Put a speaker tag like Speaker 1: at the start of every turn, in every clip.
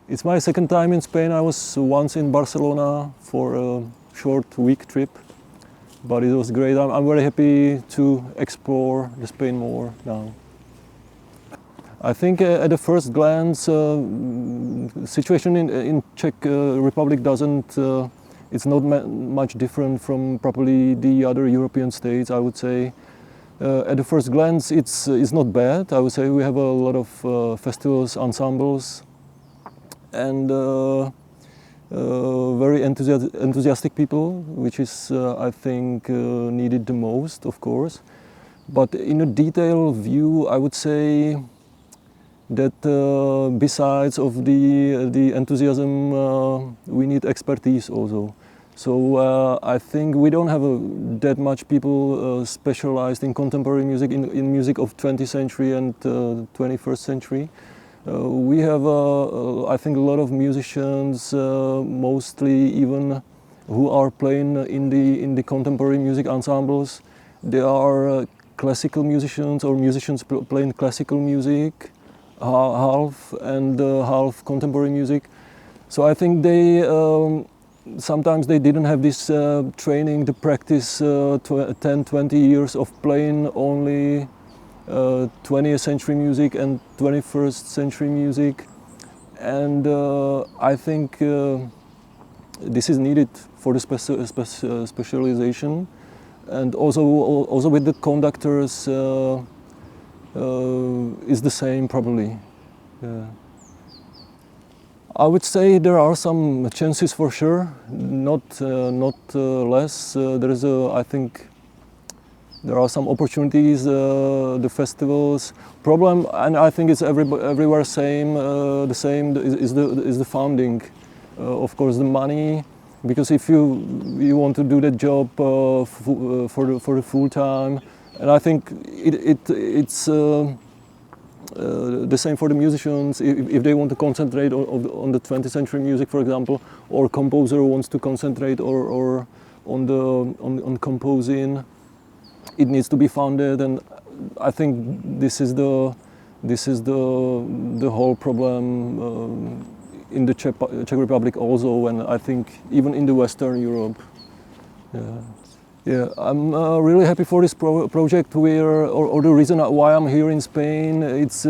Speaker 1: It's my second time in Spain. I was once in Barcelona for a short week trip, but it was great. I'm very happy to explore Spain more now. I think at the first glance, the situation in Czech Republic doesn't, it's not much different from probably the other European states, I would say. At the first glance, it's not bad. I would say we have a lot of festivals, ensembles, and very enthusiastic people, which is, I think, needed the most, of course. But in a detailed view, I would say that besides of the enthusiasm, we need expertise also. So I think we don't have that much people specialized in contemporary music, in music of 20th century and 21st century. We have, I think, a lot of musicians, mostly even who are playing in the contemporary music ensembles. They are classical musicians or musicians playing classical music, half and half contemporary music. So I think they sometimes they didn't have this training, the practice 10, 20 years of playing only 20th century music and 21st century music. And I think this is needed for the specialization. And also with the conductors is the same probably. I would say there are some chances for sure, not less. There is I think there are some opportunities. The festivals problem, and I think it's everywhere same. The same is the funding, of course, the money. Because if you want to do that job for the full time, and I think it's the same for the musicians. If they want to concentrate on the 20th century music, for example, or composer wants to concentrate or on composing, it needs to be funded. And I think this is the whole problem in the Czech Republic also, and I think even in the Western Europe. Yeah, I'm really happy for this project. Or the reason why I'm here in Spain, it's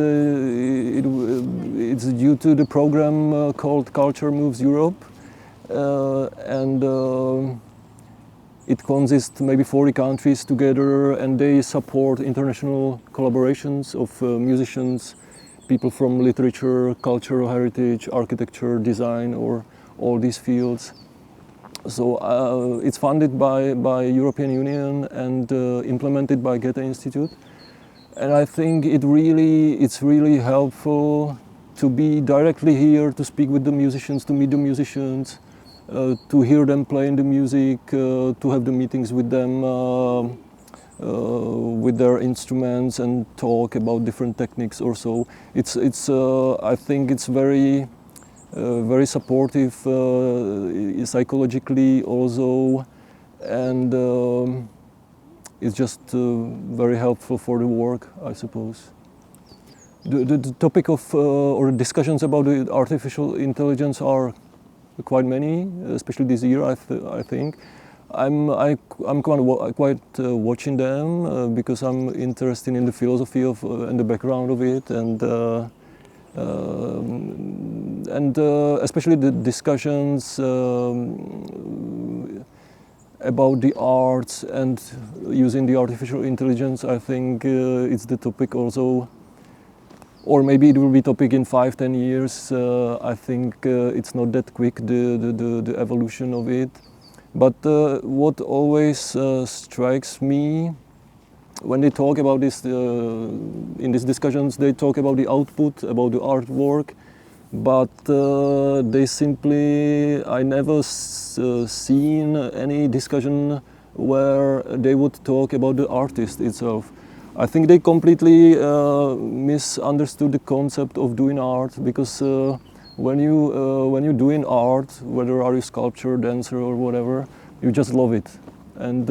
Speaker 1: due to the program called Culture Moves Europe, and it consists maybe 40 countries together, and they support international collaborations of musicians, people from literature, cultural heritage, architecture, design, or all these fields. So it's funded by European Union and implemented by Goethe Institute. And I think it's really helpful to be directly here, to speak with the musicians, to meet the musicians, to hear them playing the music, to have the meetings with them with their instruments and talk about different techniques or so. I think it's very supportive psychologically also, and it's just very helpful for the work, I suppose. The topic of or discussions about the artificial intelligence are quite many, especially this year. I think I'm quite watching them because I'm interested in the philosophy of and the background of it, and especially the discussions about the arts and using the artificial intelligence. I think it's the topic also, or maybe it will be topic in 5-10 years. I think it's not that quick, the evolution of it. But what always strikes me when they talk about this, in these discussions, they talk about the output, about the artwork, but they simply, I never seen any discussion where they would talk about the artist itself. I think they completely misunderstood the concept of doing art, because when you're doing art, whether are you sculptor, dancer or whatever, you just love it. And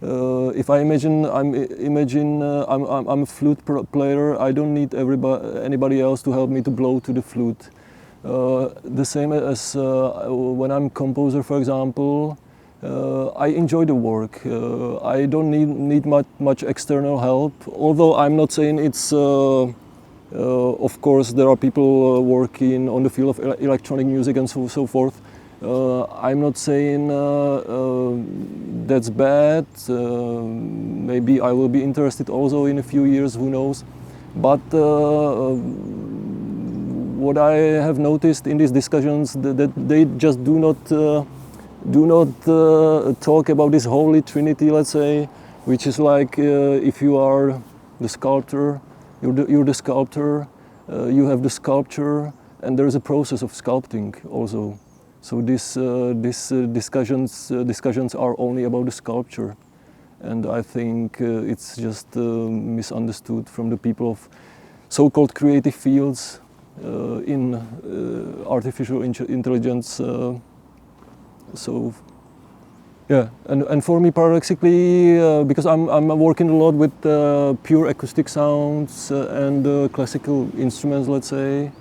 Speaker 1: If I imagine I'm a flute player, I don't need anybody else to help me to blow to the flute. The same as when I'm composer, for example, I enjoy the work. I don't need much external help, although I'm not saying it's of course there are people working on the field of electronic music and so forth. I'm not saying that's bad. Maybe I will be interested also in a few years, who knows. But what I have noticed in these discussions that they just do not talk about this holy trinity, let's say, which is like if you are the sculptor, you're the sculptor, you have the sculpture, and there is a process of sculpting also. So these discussions are only about the sculpture, and I think it's just misunderstood from the people of so-called creative fields in artificial intelligence. So yeah, and for me, paradoxically, because I'm working a lot with pure acoustic sounds and classical instruments, let's say,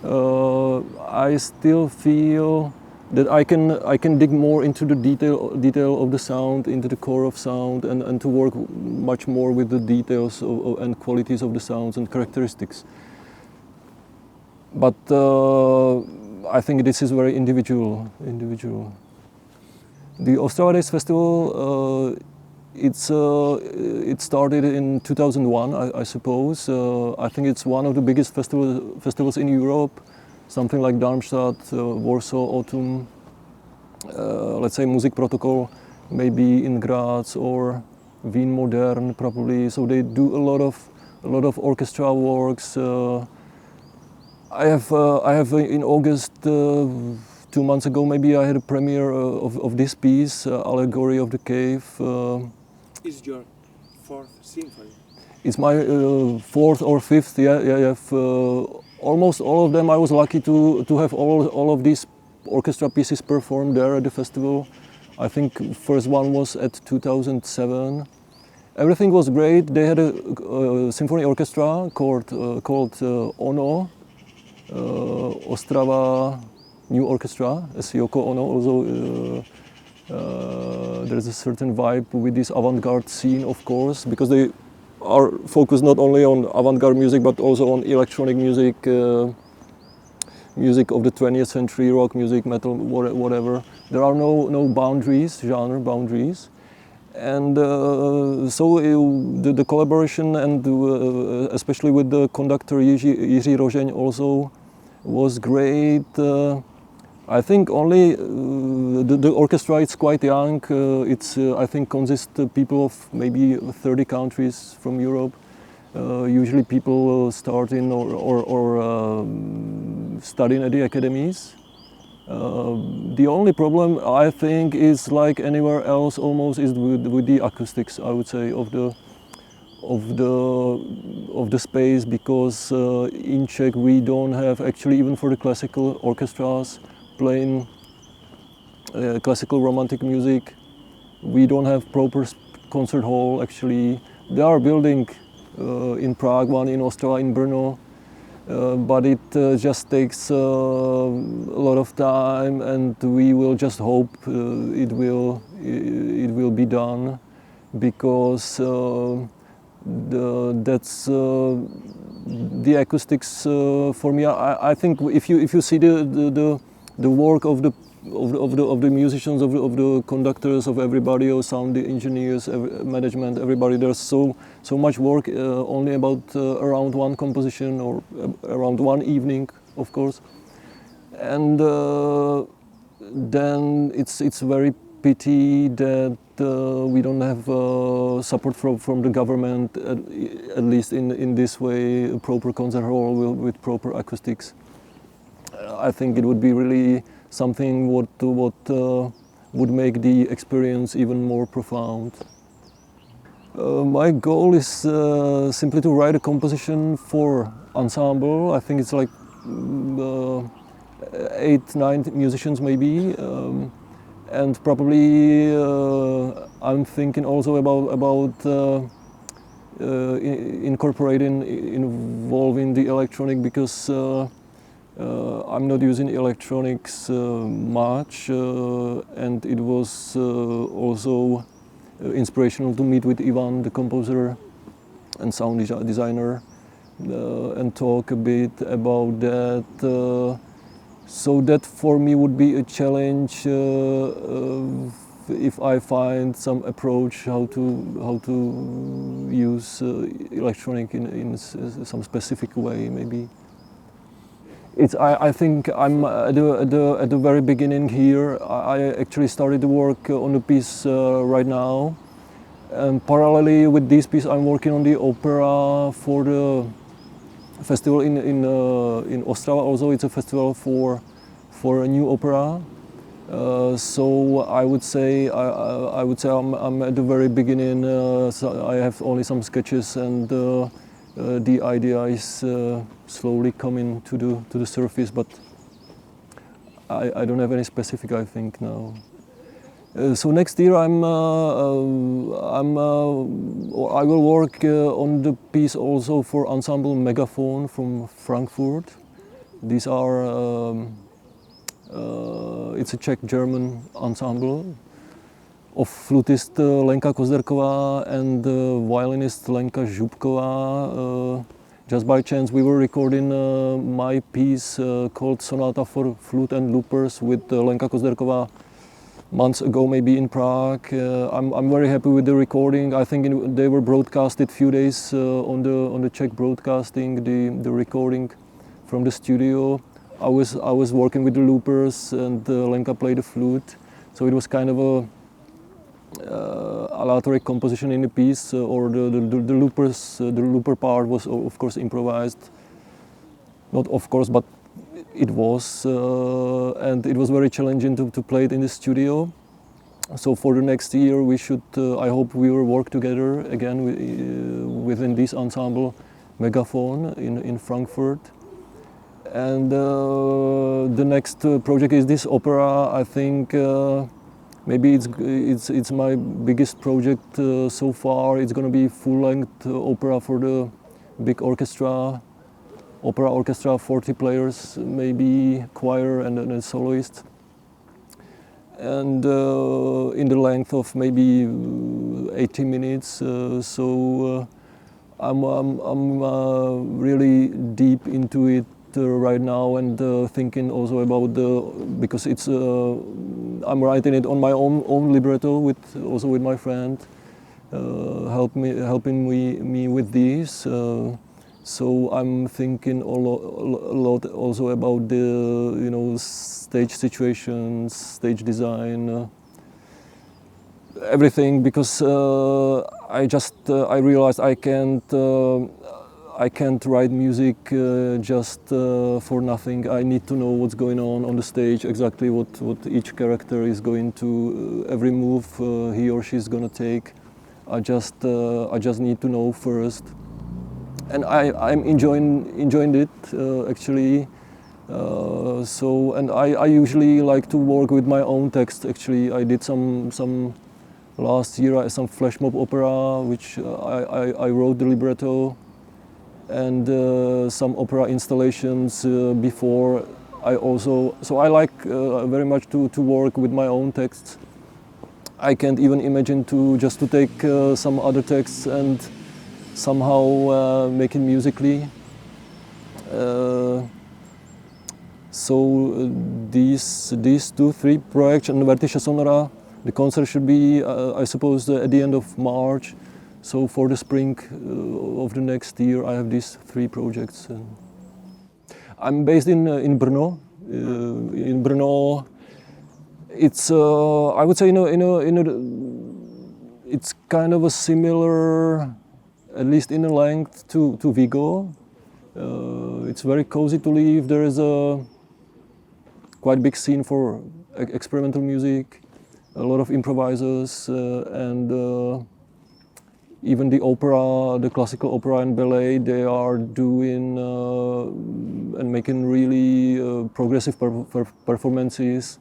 Speaker 1: I still feel that I can dig more into the detail of the sound, into the core of sound, and to work much more with the details and qualities of the sounds and characteristics. But I think this is very individual. The Ostrava Days Festival, it started in 2001, I suppose. I think it's one of the biggest festivals in Europe. Something like Darmstadt, Warsaw, Autumn, let's say Music Protocol, maybe in Graz, or Wien Modern probably. So they do a lot of orchestra works. I have in August 2 months ago, maybe I had a premiere of this piece, Allegory of the Cave.
Speaker 2: Is your 4th symphony?
Speaker 1: It's my 4th or 5th. Yeah. Almost all of them. I was lucky to have all of these orchestra pieces performed there at the festival. I think first one was at 2007. Everything was great. They had a symphony orchestra called Ono, Ostrava New Orchestra, as Yoko Ono. Also, there's a certain vibe with this avant-garde scene, of course, because they are focused not only on avant-garde music but also on electronic music, music of the 20th century, rock music, metal, whatever. There are no boundaries, genre boundaries. And so the collaboration, and especially with the conductor Jiří Rožeň also, was great. I think only the orchestra is quite young. It's I think consists of people of maybe 30 countries from Europe. Usually people start in or studying at the academies. The only problem, I think, is like anywhere else almost, is with the acoustics, I would say, of the space, because in Czech we don't have, actually, even for the classical orchestras playing classical romantic music, we don't have proper concert hall. Actually, they are building in Prague, one in Ostrava, in Brno, but it just takes a lot of time, and we will just hope it will be done, because that's the acoustics for me. I think if you see the work of the musicians, of the conductors, of everybody, of sound engineers, management, everybody, there's so much work only about around one composition or around one evening, of course. And then it's very pity that we don't have support from the government, at least in this way, a proper concert hall with proper acoustics. I think it would be really something what would make the experience even more profound. My goal is simply to write a composition for ensemble. I think it's like 8-9 musicians maybe, and probably I'm thinking also about involving the electronic, because I'm not using electronics much, and it was also inspirational to meet with Ivan, the composer and sound designer, and talk a bit about that. So that for me would be a challenge if I find some approach how to use electronic in some specific way, maybe. I think I'm at the very beginning here. I actually started to work on the piece right now, and parallelly with this piece I'm working on the opera for the festival in Ostrava. Also, it's a festival for a new opera. So I would say I'm at the very beginning. So I have only some sketches, and the idea is slowly coming to the surface. But I don't have any specific, I think, now. So next year I will work on the piece also for ensemble Megaphone from Frankfurt. These are it's a Czech-German ensemble of flutist Lenka Kozderková and violinist Lenka Župková. Just by chance we were recording my piece called Sonata for Flute and Loopers with Lenka Kozderková months ago, maybe in Prague. I'm very happy with the recording. I think they were broadcasted few days on the Czech broadcasting, the recording from the studio. I was working with the loopers, and Lenka played the flute, so it was kind of a aleatory composition in the piece. Or the looper part was of course improvised. Not of course, but it was, and it was very challenging to play it in the studio. So for the next year we should, I hope we will work together again within this ensemble Megaphone in Frankfurt. And the next project is this opera. I think maybe it's my biggest project so far. It's going to be full-length opera for the big orchestra. Opera orchestra, 40 players, maybe choir and a soloist, and in the length of maybe 80 minutes. So I'm really deep into it right now, and thinking also about because it's I'm writing it on my own libretto also with my friend, helping me with this. So I'm thinking a lot also about the stage situations, stage design, everything, because I realized I can't write music just for nothing. I need to know what's going on the stage, exactly what each character is going to, every move he or she is gonna take. I just need to know first. And I'm enjoying it actually. So, and I usually like to work with my own text. Actually, I did some last year some flash mob opera, which I wrote the libretto, and some opera installations before. So I like very much to work with my own texts. I can't even imagine to take some other texts and somehow make it musically. So these 2-3 projects and Vertixe Sonora, the concert should be I suppose at the end of March. So for the spring of the next year I have these 3 projects. I'm based in Brno. In Brno, it's I would say it's kind of a similar, at least in a length, to Vigo. It's very cozy to live. There is a quite big scene for experimental music, a lot of improvisers, and even the opera, the classical opera and ballet, they are doing and making really progressive performances.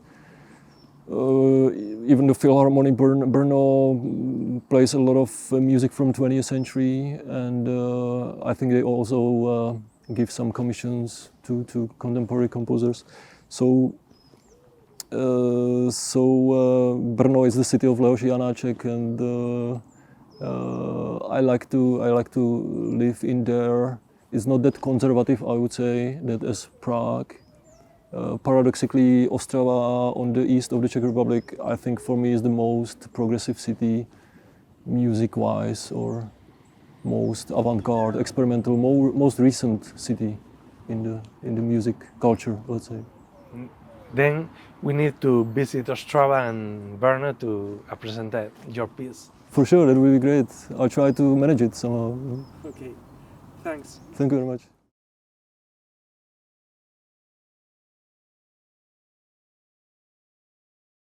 Speaker 1: Even the Philharmonic Brno plays a lot of music from 20th century, and I think they also give some commissions to contemporary composers. So Brno is the city of Leoš Janáček, and I like to live in there. It's not that conservative, I would say, that as Prague. Paradoxically, Ostrava on the east of the Czech Republic, I think for me is the most progressive city, music-wise, or most avant-garde, experimental, most recent city in the music culture, let's say.
Speaker 3: Then we need to visit Ostrava and Brno to present your piece.
Speaker 1: For sure, that will be great. I'll try to manage it somehow.
Speaker 2: Okay, thanks.
Speaker 1: Thank you very much.